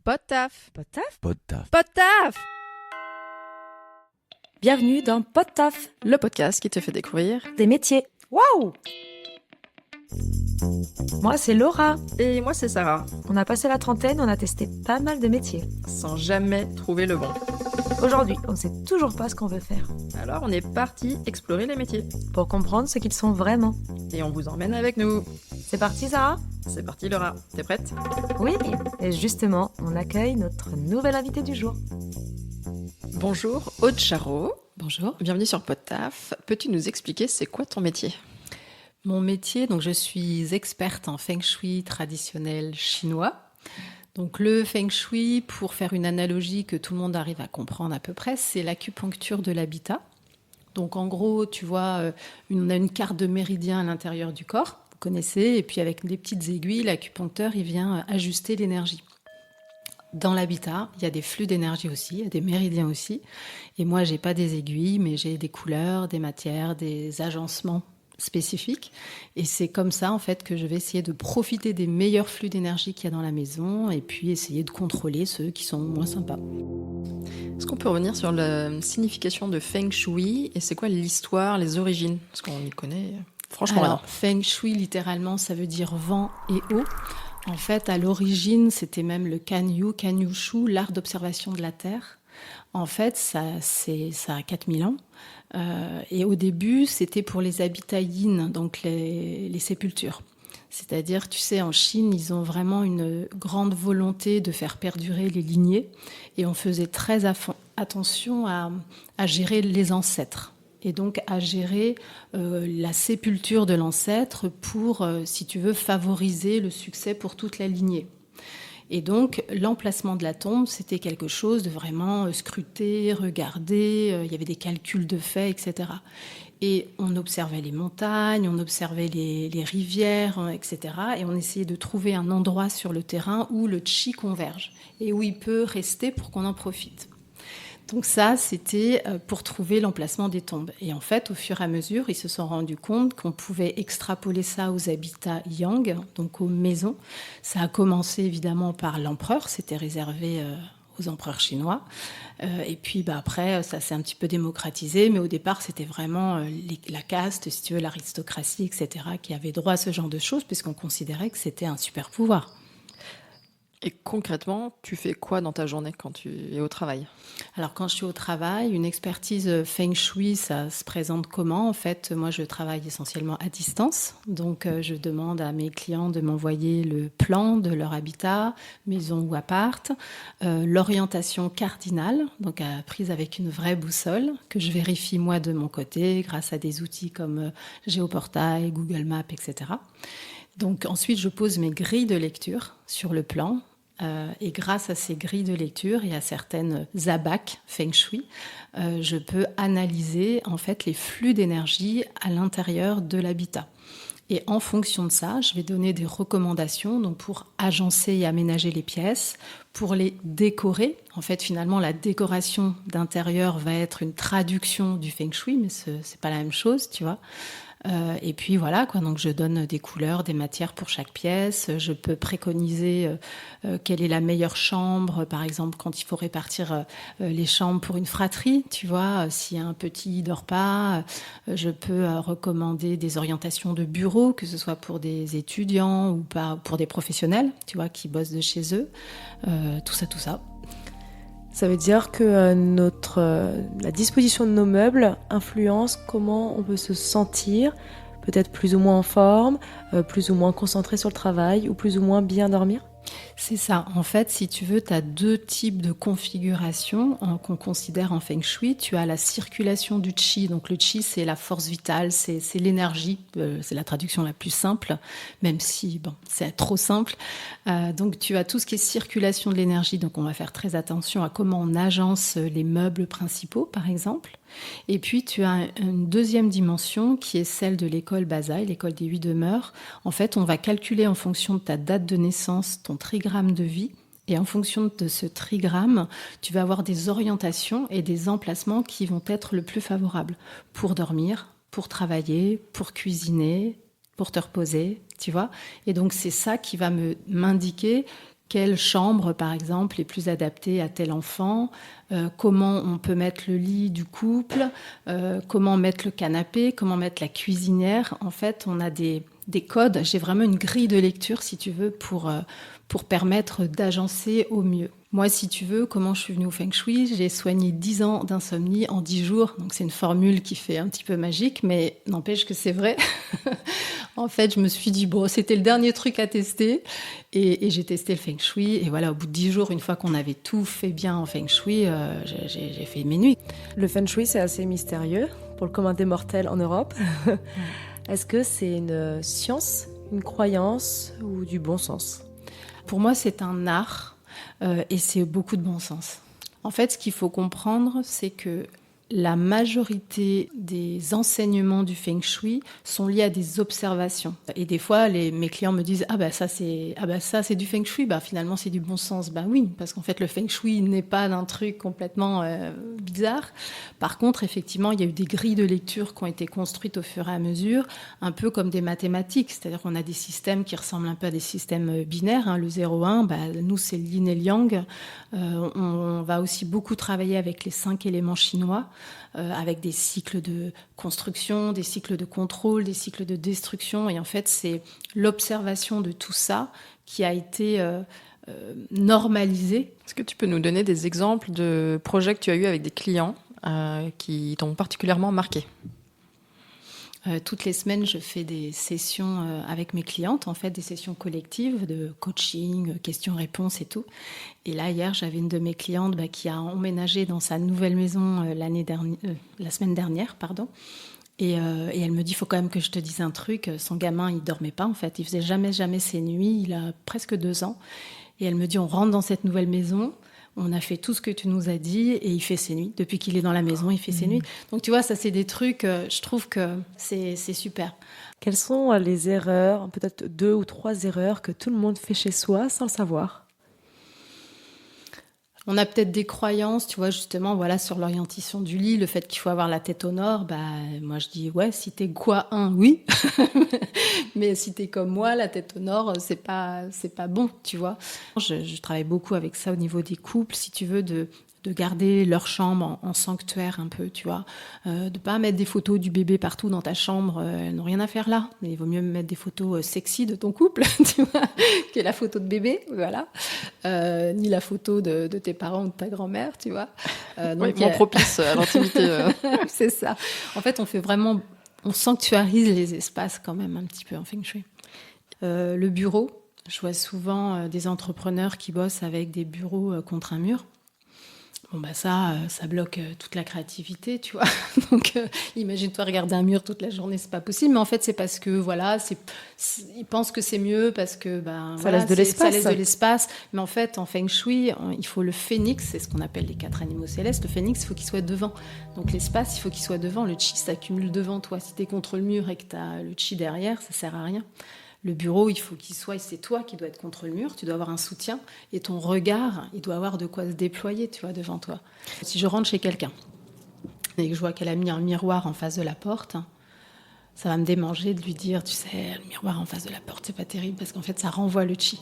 Podtaf. Podtaf. Podtaf. Podtaf. Bienvenue dans Podtaf, Le podcast qui te fait découvrir des métiers. Waouh! Moi, c'est Laura. Et moi c'est Sarah, On a passé la trentaine, on a testé pas mal de métiers. sans jamais trouver le bon. Aujourd'hui, on sait toujours pas ce qu'on veut faire. Alors on est parti explorer les métiers. Pour comprendre ce qu'ils sont vraiment. Et on vous emmène avec nous. C'est parti, Sarah? C'est parti Laura, t'es prête? Oui. Et justement, on accueille notre nouvelle invitée du jour. Bonjour Aude Charot, Bonjour. bienvenue sur Podtaf. Peux-tu nous expliquer c'est quoi ton métier? Mon métier, donc je suis experte en Feng Shui traditionnel chinois. Donc le Feng Shui, pour faire une analogie que tout le monde arrive à comprendre à peu près, c'est l'acupuncture de l'habitat. Donc en gros, tu vois, on a une carte de méridien à l'intérieur du corps, vous connaissez, et puis avec des petites aiguilles, l'acupuncteur, il vient ajuster l'énergie. Dans l'habitat, il y a des flux d'énergie aussi, il y a des méridiens aussi. Et moi, j'ai pas des aiguilles, mais j'ai des couleurs, des matières, des agencements spécifiques. Et c'est comme ça, en fait, que je vais essayer de profiter des meilleurs flux d'énergie qu'il y a dans la maison et puis essayer de contrôler ceux qui sont moins sympas. Est-ce qu'on peut revenir sur la signification de Feng Shui et c'est quoi l'histoire, les origines? Parce qu'on y connaît franchement rien. Alors, Feng Shui, littéralement, ça veut dire vent et eau. En fait, à l'origine, c'était même le Kan-Yu-Shu, l'art d'observation de la Terre. En fait, ça a 4000 ans. Et au début, c'était pour les habitats yin, donc les sépultures. C'est-à-dire, tu sais, en Chine, ils ont vraiment une grande volonté de faire perdurer les lignées. Et on faisait très attention à gérer les ancêtres. Et donc à gérer la sépulture de l'ancêtre pour, si tu veux, favoriser le succès pour toute la lignée. Et donc, l'emplacement de la tombe, c'était quelque chose de vraiment scruté, regardé, il y avait des calculs de faits, etc. Et on observait les montagnes, on observait les rivières, etc. Et on essayait de trouver un endroit sur le terrain où le chi converge et où il peut rester pour qu'on en profite. Donc ça, c'était pour trouver l'emplacement des tombes. Et en fait, au fur et à mesure, ils se sont rendus compte qu'on pouvait extrapoler ça aux habitats yang, donc aux maisons. Ça a commencé évidemment par l'empereur, c'était réservé aux empereurs chinois. Et puis après, ça s'est un petit peu démocratisé, mais au départ, c'était vraiment la caste, si tu veux, l'aristocratie, etc., qui avait droit à ce genre de choses, puisqu'on considérait que c'était un super pouvoir. Et concrètement, tu fais quoi dans ta journée quand tu es au travail? Alors, quand je suis au travail, une expertise Feng Shui, ça se présente comment? En fait, moi, je travaille essentiellement à distance. Donc, je demande à mes clients de m'envoyer le plan de leur habitat, maison ou appart, l'orientation cardinale, donc prise avec une vraie boussole, que je vérifie moi de mon côté grâce à des outils comme Géoportail, Google Maps, etc. Donc, ensuite, je pose mes grilles de lecture sur le plan. Et grâce à ces grilles de lecture et à certaines abacs Feng Shui, je peux analyser en fait les flux d'énergie à l'intérieur de l'habitat. Et en fonction de ça, je vais donner des recommandations donc pour agencer et aménager les pièces, pour les décorer. En fait, finalement, la décoration d'intérieur va être une traduction du Feng Shui, mais c'est pas la même chose, tu vois. Et puis voilà, quoi. Donc je donne des couleurs, des matières pour chaque pièce. Je peux préconiser quelle est la meilleure chambre, par exemple quand il faut répartir les chambres pour une fratrie, tu vois. S'il y a un petit dort pas, je peux recommander des orientations de bureau, que ce soit pour des étudiants ou pas pour des professionnels, tu vois, qui bossent de chez eux. Tout ça. Ça veut dire que la disposition de nos meubles influence comment on peut se sentir, peut-être plus ou moins en forme, plus ou moins concentré sur le travail ou plus ou moins bien dormir? C'est ça. En fait, si tu veux, tu as deux types de configurations qu'on considère en Feng Shui. Tu as la circulation du Qi. Donc le Qi, c'est la force vitale, c'est l'énergie. C'est la traduction la plus simple, même si c'est trop simple. Donc tu as tout ce qui est circulation de l'énergie. Donc on va faire très attention à comment on agence les meubles principaux, par exemple. Et puis tu as une deuxième dimension qui est celle de l'école Basaï, l'école des 8 demeures. En fait, on va calculer en fonction de ta date de naissance ton trigramme de vie. Et en fonction de ce trigramme, tu vas avoir des orientations et des emplacements qui vont être le plus favorables pour dormir, pour travailler, pour cuisiner, pour te reposer, tu vois. Et donc, c'est ça qui va m'indiquer quelle chambre, par exemple, est plus adaptée à tel enfant, comment on peut mettre le lit du couple, comment mettre le canapé, comment mettre la cuisinière. En fait, on a des codes. J'ai vraiment une grille de lecture, si tu veux, pour permettre d'agencer au mieux. Moi, si tu veux, comment je suis venue au Feng Shui, j'ai soigné 10 ans d'insomnie en 10 jours. Donc, c'est une formule qui fait un petit peu magique, mais n'empêche que c'est vrai. En fait, je me suis dit, bon, c'était le dernier truc à tester. Et j'ai testé le Feng Shui. Et voilà, au bout de 10 jours, une fois qu'on avait tout fait bien en Feng Shui, j'ai fait mes nuits. Le Feng Shui, c'est assez mystérieux pour le commun des mortels en Europe. Est-ce que c'est une science, une croyance ou du bon sens ? Pour moi, c'est un art. Et c'est beaucoup de bon sens. En fait, ce qu'il faut comprendre, c'est que la majorité des enseignements du Feng Shui sont liés à des observations. Et des fois, mes clients me disent « Ah bah ça c'est du Feng Shui, bah finalement c'est du bon sens. » Bah oui, parce qu'en fait le Feng Shui n'est pas d'un truc complètement bizarre. Par contre, effectivement, il y a eu des grilles de lecture qui ont été construites au fur et à mesure, un peu comme des mathématiques. C'est-à-dire qu'on a des systèmes qui ressemblent un peu à des systèmes binaires. Hein. Le 0-1, bah, nous c'est le yin et le yang. On va aussi beaucoup travailler avec les 5 éléments chinois, avec des cycles de construction, des cycles de contrôle, des cycles de destruction. Et en fait, c'est l'observation de tout ça qui a été normalisée. Est-ce que tu peux nous donner des exemples de projets que tu as eus avec des clients qui t'ont particulièrement marqué ? Toutes les semaines, je fais des sessions avec mes clientes, en fait, des sessions collectives de coaching, questions-réponses et tout. Et là, hier, j'avais une de mes clientes qui a emménagé dans sa nouvelle maison la semaine dernière, pardon. Et elle me dit, il faut quand même que je te dise un truc. Son gamin, il dormait pas, en fait. Il faisait jamais ses nuits. Il a presque 2 ans. Et elle me dit, on rentre dans cette nouvelle maison. On a fait tout ce que tu nous as dit et il fait ses nuits. Depuis qu'il est dans la maison, il fait ses nuits. Donc, tu vois, ça, c'est des trucs, je trouve que c'est super. Quelles sont les erreurs, peut-être 2 ou 3 erreurs que tout le monde fait chez soi sans le savoir ? On a peut-être des croyances, tu vois, justement, voilà, sur l'orientation du lit, le fait qu'il faut avoir la tête au nord. Bah, moi, je dis, ouais, si t'es oui. Mais si t'es comme moi, la tête au nord, c'est pas bon, tu vois. Je travaille beaucoup avec ça au niveau des couples, si tu veux, de garder leur chambre en sanctuaire un peu, tu vois. De pas mettre des photos du bébé partout dans ta chambre, elles n'ont rien à faire là. Mais il vaut mieux mettre des photos sexy de ton couple, tu vois, que la photo de bébé, voilà. Ni la photo de tes parents ou de ta grand-mère, tu vois. Donc, moins propice à l'intimité. C'est ça. En fait, on sanctuarise les espaces quand même un petit peu en Feng Shui. Le bureau, je vois souvent des entrepreneurs qui bossent avec des bureaux contre un mur. Bon, bah ça bloque toute la créativité, tu vois. Donc, imagine-toi regarder un mur toute la journée, c'est pas possible. Mais en fait, c'est parce que, voilà, ils pensent que c'est mieux parce que, ça laisse de l'espace. Ça laisse de l'espace. Mais en fait, en Feng Shui, il faut le phénix, c'est ce qu'on appelle les 4 animaux célestes. Le phénix, il faut qu'il soit devant. Donc, l'espace, il faut qu'il soit devant. Le chi s'accumule devant toi. Si t'es contre le mur et que t'as le chi derrière, ça sert à rien. Le bureau, il faut qu'il soit, c'est toi qui dois être contre le mur, tu dois avoir un soutien, et ton regard, il doit avoir de quoi se déployer, tu vois, devant toi. Si je rentre chez quelqu'un et que je vois qu'elle a mis un miroir en face de la porte, ça va me démanger de lui dire, tu sais, le miroir en face de la porte, c'est pas terrible, parce qu'en fait, ça renvoie le chi.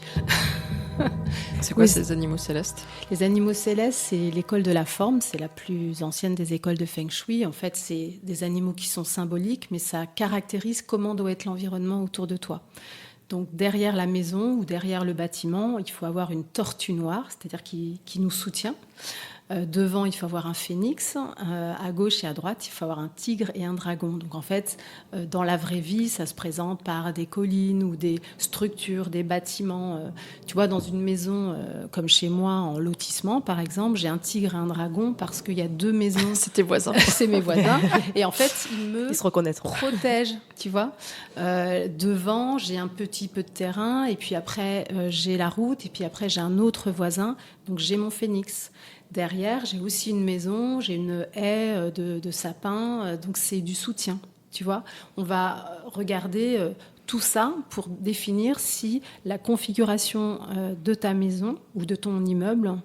C'est quoi ces animaux célestes ? Les animaux célestes, c'est l'école de la forme, c'est la plus ancienne des écoles de Feng Shui. En fait, c'est des animaux qui sont symboliques, mais ça caractérise comment doit être l'environnement autour de toi. Donc derrière la maison ou derrière le bâtiment, il faut avoir une tortue noire, c'est-à-dire qui nous soutient. Devant, il faut avoir un phénix. À gauche et à droite, il faut avoir un tigre et un dragon. Donc en fait, dans la vraie vie, ça se présente par des collines ou des structures, des bâtiments. Tu vois, dans une maison comme chez moi, en lotissement, par exemple, j'ai un tigre et un dragon parce qu'il y a 2 maisons. C'est tes voisins. C'est mes voisins. Et en fait, ils se reconnaîtront. Protègent, tu vois. Devant, j'ai un petit peu de terrain. Et puis après, j'ai la route. Et puis après, j'ai un autre voisin. Donc j'ai mon phénix. Derrière, j'ai aussi une maison, j'ai une haie de sapins, donc c'est du soutien, tu vois. On va regarder tout ça pour définir si la configuration de ta maison ou de ton immeuble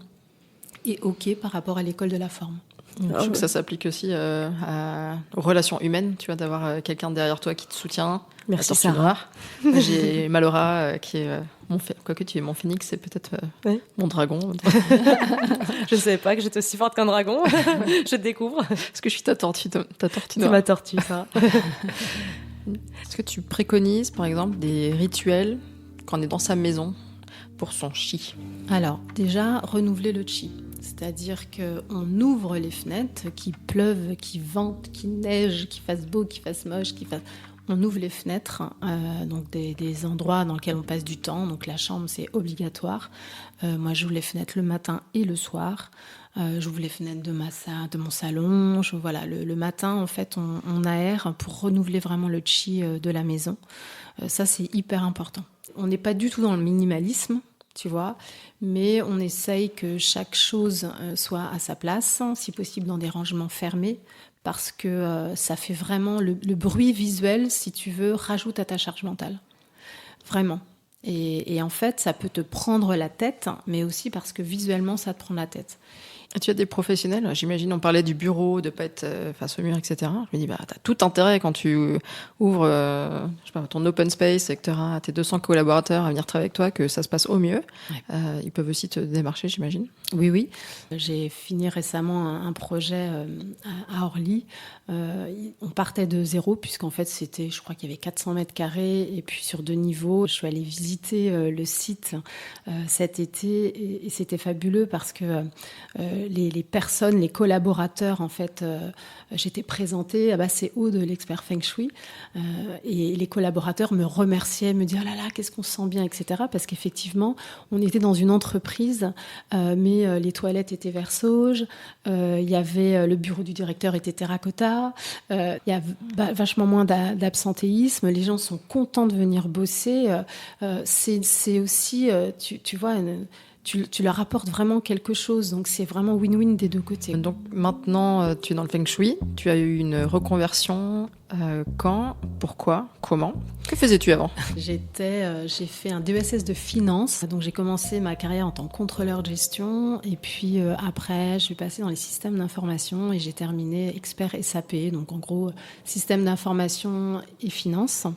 est OK par rapport à l'école de la forme. Je trouve que ça s'applique aussi aux relations humaines, tu vois, d'avoir quelqu'un derrière toi qui te soutient. Merci, la tortue Sarah. noire. J'ai Malora qui est quoique tu es mon phénix, c'est peut-être mon dragon. Je ne savais pas que j'étais aussi forte qu'un dragon. Je te découvre. Est-ce que je suis ta tortue noire? C'est ma tortue, ça. Est-ce que tu préconises, par exemple, des rituels quand on est dans sa maison pour son chi? Alors, déjà, renouveler le chi. C'est-à-dire qu'on ouvre les fenêtres, qu'il pleuve, qu'il vente, qu'il neige, qu'il fasse beau, qu'il fasse moche, on ouvre les fenêtres, donc des endroits dans lesquels on passe du temps. Donc la chambre, c'est obligatoire. Moi, j'ouvre les fenêtres le matin et le soir. J'ouvre les fenêtres de mon salon. Le matin, en fait, on aère pour renouveler vraiment le chi de la maison. Ça, c'est hyper important. On n'est pas du tout dans le minimalisme, tu vois, mais on essaye que chaque chose soit à sa place, si possible dans des rangements fermés, parce que ça fait vraiment le bruit visuel, si tu veux, rajoute à ta charge mentale. Vraiment. Et en fait, ça peut te prendre la tête, mais aussi parce que visuellement, ça te prend la tête. Et tu as des professionnels, j'imagine, on parlait du bureau, de ne pas être face au mur, etc. Je me dis, tu as tout intérêt quand tu ouvres ton open space et que tu auras tes 200 collaborateurs à venir travailler avec toi, que ça se passe au mieux. Ouais. Ils peuvent aussi te démarcher, j'imagine. Oui. J'ai fini récemment un projet à Orly. On partait de zéro, puisqu'en fait, je crois qu'il y avait 400 mètres carrés, et puis sur 2 niveaux. Je suis allée visiter le site cet été, et c'était fabuleux parce que les personnes, les collaborateurs, en fait, j'étais présentée, c'est Aude, l'expert Feng Shui, et les collaborateurs me remerciaient, me disaient « Oh là là, qu'est-ce qu'on se sent bien », etc. Parce qu'effectivement, on était dans une entreprise, mais les toilettes étaient vert sauge, il y avait le bureau du directeur était terracotta, il y a vachement moins d'absentéisme, les gens sont contents de venir bosser. C'est aussi, tu vois... Tu leur apportes vraiment quelque chose, donc c'est vraiment win-win des deux côtés. Donc maintenant, tu es dans le Feng Shui, tu as eu une reconversion, quand, pourquoi, comment? Que faisais-tu avant? J'ai fait un DESS de finance, donc j'ai commencé ma carrière en tant que contrôleur de gestion, et puis après je suis passée dans les systèmes d'information et j'ai terminé expert SAP, donc en gros système d'information et finance.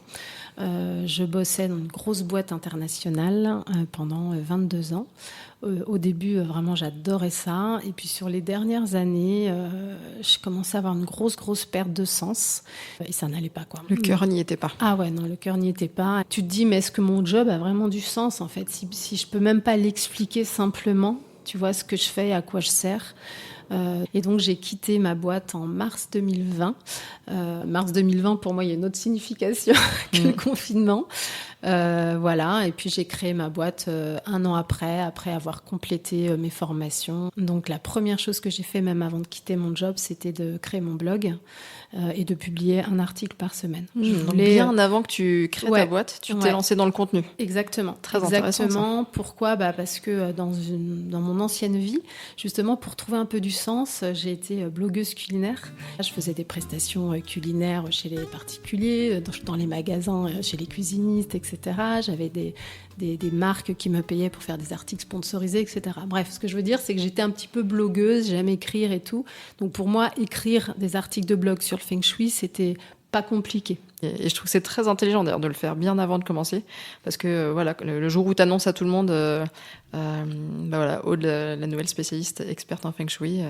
Je bossais dans une grosse boîte internationale pendant 22 ans. Au début, vraiment, j'adorais ça. Et puis, sur les dernières années, je commençais à avoir une grosse perte de sens. Et ça n'allait pas, quoi. Le cœur n'y était pas. Ah ouais, non, le cœur n'y était pas. Tu te dis, mais est-ce que mon job a vraiment du sens, en fait, si je peux même pas l'expliquer simplement, tu vois, ce que je fais et à quoi je sers. Et donc, j'ai quitté ma boîte en mars 2020. Mars 2020, pour moi, il y a une autre signification que le confinement. Voilà, et puis j'ai créé ma boîte 1 an après avoir complété mes formations. Donc la première chose que j'ai fait, même avant de quitter mon job, c'était de créer mon blog et de publier un article par semaine. Donc bien avant que tu crées ta boîte, tu t'es lancée dans le contenu. Exactement. Très intéressant. Exactement. Pourquoi ? Parce que dans mon ancienne vie, justement, pour trouver un peu du sens, j'ai été blogueuse culinaire. Je faisais des prestations culinaires chez les particuliers, dans les magasins, chez les cuisinistes, etc. J'avais des marques qui me payaient pour faire des articles sponsorisés, etc. Bref, ce que je veux dire, c'est que j'étais un petit peu blogueuse, j'aime écrire et tout. Donc pour moi, écrire des articles de blog sur le Feng Shui, c'était pas compliqué. Et je trouve que c'est très intelligent d'ailleurs de le faire bien avant de commencer, parce que voilà, le jour où tu annonces à tout le monde, Aude, la nouvelle spécialiste experte en Feng Shui,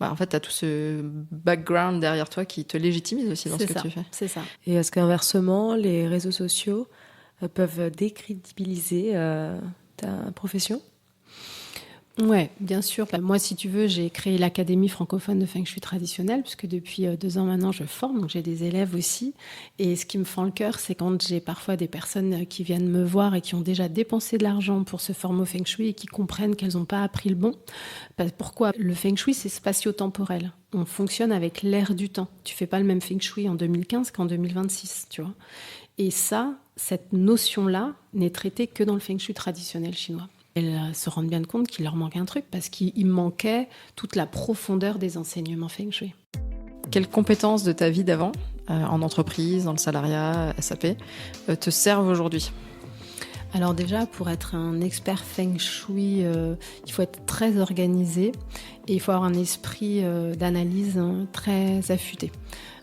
en fait, tu as tout ce background derrière toi qui te légitimise aussi dans ce que tu fais. C'est ça. Et est-ce qu'inversement, les réseaux sociaux peuvent décrédibiliser ta profession ? Ouais, bien sûr. Moi, si tu veux, j'ai créé l'Académie francophone de Feng Shui traditionnelle, puisque depuis 2 ans maintenant, je forme, donc j'ai des élèves aussi. Et ce qui me fend le cœur, c'est quand j'ai parfois des personnes qui viennent me voir et qui ont déjà dépensé de l'argent pour se former au Feng Shui et qui comprennent qu'elles n'ont pas appris le bon. Pourquoi ? Le Feng Shui, c'est spatio-temporel. On fonctionne avec l'air du temps. Tu fais pas le même Feng Shui en 2015 qu'en 2026, tu vois. Et ça, cette notion-là n'est traitée que dans le Feng Shui traditionnel chinois. Elles se rendent bien compte qu'il leur manque un truc parce qu'il manquait toute la profondeur des enseignements Feng Shui. Quelles compétences de ta vie d'avant, en entreprise, dans le salariat, SAP, te servent aujourd'hui ? Alors déjà, pour être un expert feng shui, il faut être très organisé et il faut avoir un esprit d'analyse très affûté.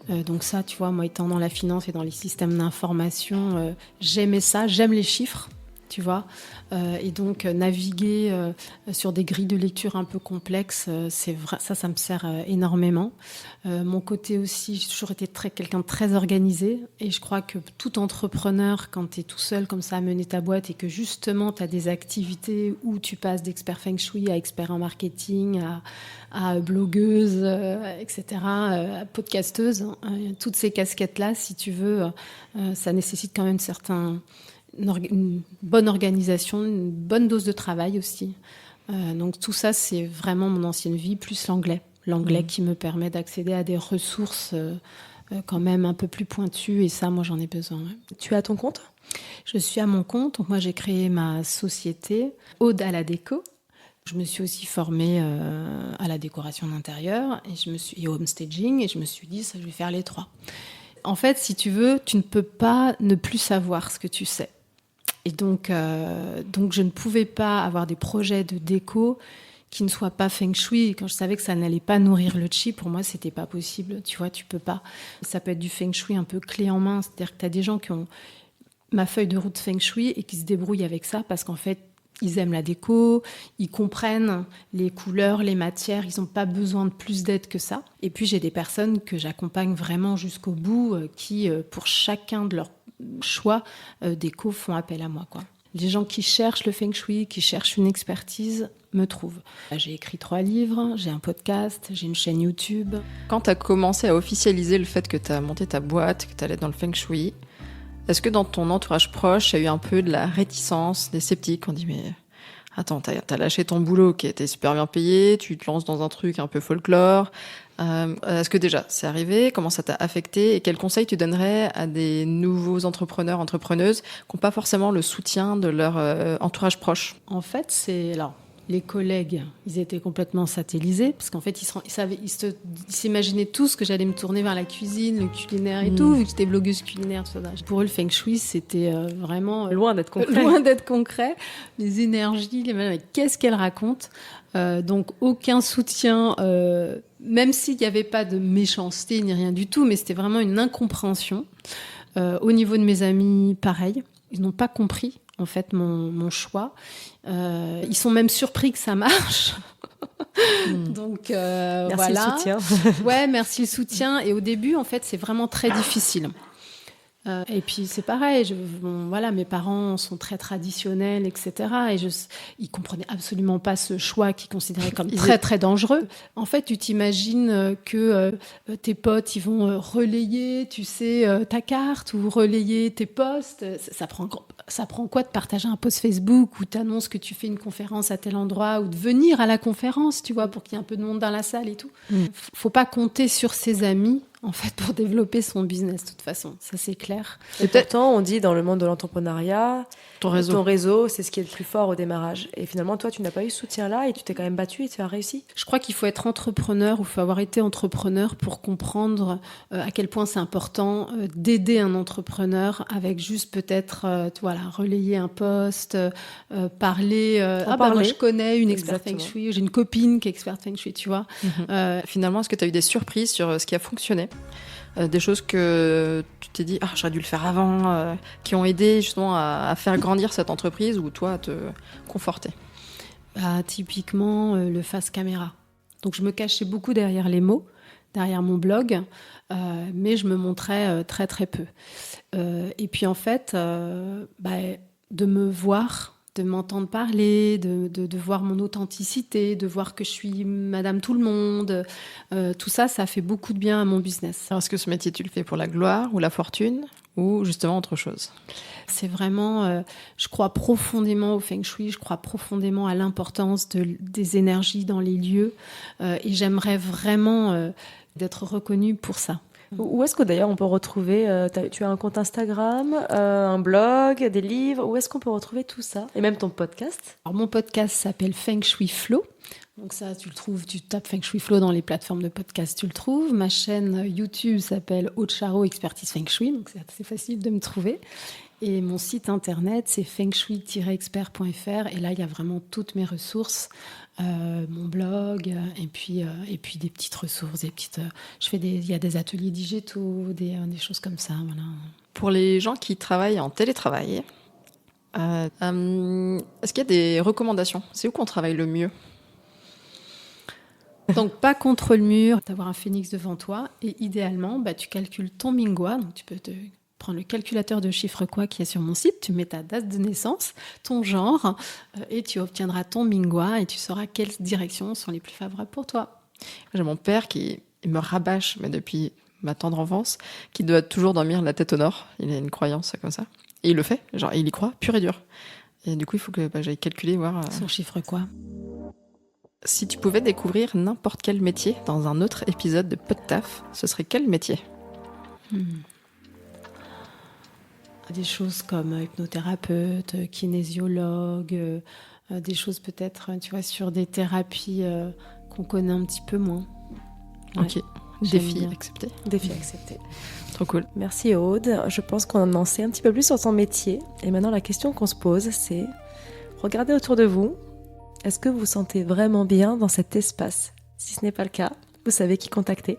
Donc ça, tu vois, moi étant dans la finance et dans les systèmes d'information, j'aimais ça, j'aime les chiffres. Tu vois, et donc naviguer sur des grilles de lecture un peu complexes, c'est vrai, ça me sert énormément. Mon côté aussi, j'ai toujours été quelqu'un de très organisé, et je crois que tout entrepreneur, quand tu es tout seul comme ça à mener ta boîte et que justement tu as des activités où tu passes d'expert feng shui à expert en marketing, à blogueuse, etc., à podcasteuse, toutes ces casquettes-là, si tu veux, ça nécessite quand même une bonne organisation, une bonne dose de travail aussi. Donc tout ça, c'est vraiment mon ancienne vie, plus l'anglais qui me permet d'accéder à des ressources quand même un peu plus pointues, et ça, moi, j'en ai besoin. Ouais. Tu es à ton compte ? Je suis à mon compte, donc moi, j'ai créé ma société Aude à la déco. Je me suis aussi formée à la décoration d'intérieur et au homestaging, et je me suis dit, ça, je vais faire les 3. En fait, si tu veux, tu ne peux pas ne plus savoir ce que tu sais. Et donc je ne pouvais pas avoir des projets de déco qui ne soient pas feng shui. Quand je savais que ça n'allait pas nourrir le chi, pour moi, c'était pas possible. Tu vois, tu peux pas. Ça peut être du feng shui un peu clé en main. C'est-à-dire que tu as des gens qui ont ma feuille de route feng shui et qui se débrouillent avec ça parce qu'en fait, ils aiment la déco, ils comprennent les couleurs, les matières, ils n'ont pas besoin de plus d'aide que ça. Et puis, j'ai des personnes que j'accompagne vraiment jusqu'au bout qui, pour chacun de leurs choix déco, font appel à moi, quoi. Les gens qui cherchent le feng shui, qui cherchent une expertise, me trouvent. J'ai écrit 3 livres, j'ai un podcast, j'ai une chaîne YouTube. Quand tu as commencé à officialiser le fait que tu as monté ta boîte, que tu allais dans le feng shui, est-ce que dans ton entourage proche, il y a eu un peu de la réticence, des sceptiques? On dit, mais attends, t'as lâché ton boulot qui était super bien payé, tu te lances dans un truc un peu folklore. Est-ce que déjà, c'est arrivé? Comment ça t'a affecté? Et quels conseils tu donnerais à des nouveaux entrepreneurs, entrepreneuses qui n'ont pas forcément le soutien de leur entourage proche? En fait, les collègues, ils étaient complètement satellisés parce qu'en fait, ils s'imaginaient tous que j'allais me tourner vers la cuisine, le culinaire et tout, vu que j'étais blogueuse culinaire, tout ça. Pour eux, le feng shui, c'était vraiment loin d'être concret. Loin d'être concret. Les énergies, mais qu'est-ce qu'elles racontent? Donc, aucun soutien, même s'il n'y avait pas de méchanceté ni rien du tout, mais c'était vraiment une incompréhension. Au niveau de mes amis, pareil. Ils n'ont pas compris, en fait, mon choix. Ils sont même surpris que ça marche. Donc, merci voilà. le soutien. Ouais, merci le soutien. Et au début, en fait, c'est vraiment très difficile. Et puis c'est pareil, voilà, mes parents sont très traditionnels, etc. Et ils comprenaient absolument pas ce choix qu'ils considéraient comme très très dangereux. En fait, tu t'imagines que tes potes, ils vont relayer, tu sais, ta carte ou relayer tes posts. Ça prend quoi de partager un post Facebook où tu annonces que tu fais une conférence à tel endroit ou de venir à la conférence, tu vois, pour qu'il y ait un peu de monde dans la salle et tout. Faut pas compter sur ses amis, en fait, pour développer son business, de toute façon. Ça, c'est clair. Et pourtant, on dit dans le monde de l'entrepreneuriat, ton réseau, c'est ce qui est le plus fort au démarrage. Et finalement, toi, tu n'as pas eu ce soutien-là et tu t'es quand même battu et tu as réussi. Je crois qu'il faut être entrepreneur ou il faut avoir été entrepreneur pour comprendre à quel point c'est important d'aider un entrepreneur avec juste peut-être, relayer un post, parler. Moi, je connais une experte feng shui, j'ai une copine qui est experte feng shui, tu vois. Finalement, est-ce que tu as eu des surprises sur ce qui a fonctionné? Des choses que tu t'es dit, j'aurais dû le faire avant, qui ont aidé justement à faire grandir cette entreprise ou toi à te conforter? Typiquement, le face caméra. Donc je me cachais beaucoup derrière les mots, derrière mon blog, mais je me montrais très très peu. Et puis en fait, de me voir, de m'entendre parler, de voir mon authenticité, de voir que je suis madame tout le monde. Tout ça, ça fait beaucoup de bien à mon business. Alors, est-ce que ce métier, tu le fais pour la gloire ou la fortune ou justement autre chose? C'est vraiment... je crois profondément au feng shui, je crois profondément à l'importance des énergies dans les lieux. Et j'aimerais vraiment d'être reconnue pour ça. Où est-ce que d'ailleurs on peut retrouver, tu as un compte Instagram, un blog, des livres, où est-ce qu'on peut retrouver tout ça? Et même ton podcast? Alors mon podcast s'appelle Feng Shui Flow. Donc ça, tu le trouves, tu tapes Feng Shui Flow dans les plateformes de podcast, tu le trouves. Ma chaîne YouTube s'appelle Aude Charot Expertise Feng Shui, donc c'est assez facile de me trouver. Et mon site internet, c'est fengshui-expert.fr. Et là, il y a vraiment toutes mes ressources, mon blog, et puis des petites ressources, il y a des ateliers digitaux, des choses comme ça. Voilà. Pour les gens qui travaillent en télétravail, est-ce qu'il y a des recommandations ? C'est où qu'on travaille le mieux ? Donc, pas contre le mur, d'avoir un phénix devant toi. Et idéalement, tu calcules ton Mingwa. Donc, tu peux te prendre le calculateur de chiffres quoi qui est sur mon site. Tu mets ta date de naissance, ton genre, et tu obtiendras ton Mingwa et tu sauras quelles directions sont les plus favorables pour toi. J'ai mon père qui me rabâche, mais depuis ma tendre enfance, qui doit toujours dormir la tête au nord. Il a une croyance comme ça. Et il le fait, genre il y croit, pur et dur. Et du coup, il faut que j'aille calculer, voir... Son chiffre quoi ? Si tu pouvais découvrir n'importe quel métier dans un autre épisode de Podtaf, ce serait quel métier ? Des choses comme hypnothérapeute, kinésiologue, des choses peut-être, tu vois, sur des thérapies qu'on connaît un petit peu moins. Ouais. Ok, défi accepté. Défi accepté. Trop cool. Merci Aude. Je pense qu'on en sait un petit peu plus sur ton métier. Et maintenant, la question qu'on se pose, c'est regardez autour de vous. Est-ce que vous vous sentez vraiment bien dans cet espace ? Si ce n'est pas le cas, vous savez qui contacter.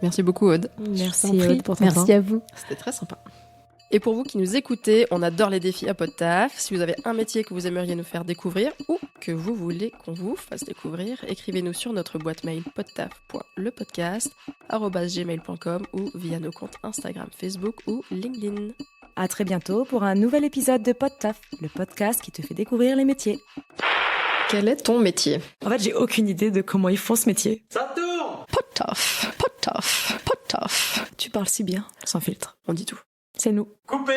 Merci beaucoup Aude. Merci Aude pour ton temps. Merci à vous. C'était très sympa. Et pour vous qui nous écoutez, on adore les défis à Podtaf. Si vous avez un métier que vous aimeriez nous faire découvrir ou que vous voulez qu'on vous fasse découvrir, écrivez-nous sur notre boîte mail podtaf.lepodcast@gmail.com ou via nos comptes Instagram, Facebook ou LinkedIn. À très bientôt pour un nouvel épisode de Podtaf, le podcast qui te fait découvrir les métiers. Quel est ton métier ? En fait, j'ai aucune idée de comment ils font ce métier. Ça tourne! Podtaf, Podtaf, Podtaf. Tu parles si bien, sans filtre. On dit tout. C'est nous. Coupé!